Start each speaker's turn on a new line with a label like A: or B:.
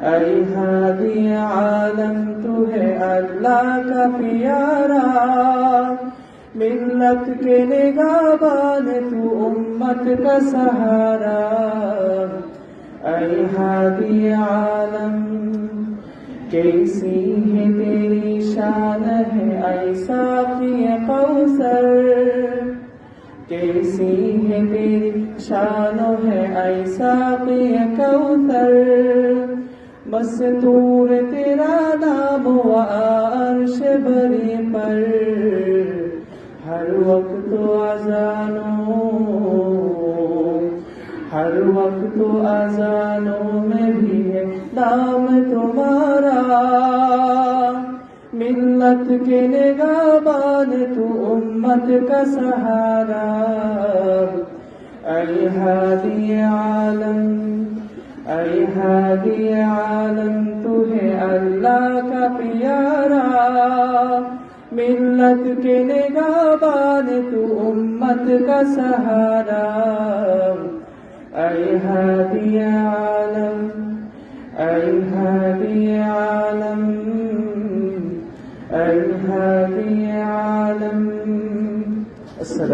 A: اے ہادی عالم تو ہے اللہ کا پیارا، ملت کے نگہبان تو امت کا سہارا، اے ہادی عالم کیسی ہے تیری شان ہے اے ساقی کوثر، کیسی ہے تیری شان ہے اے ساقی کوثر، مستور تیرا نام و عرش بری پر، ہر وقت اذانوں میں بھی ہے نام تمہارا، ملت کے نگہبان تو امت کا سہارا، اے ہادی عالم، اے ہادی عالم تو ہے اللہ کا پیارا، ملت کے نگہبان تو امت کا سہارا، اے ہادی عالم، اے ہادی عالم، اے ہادی عالم۔ السلام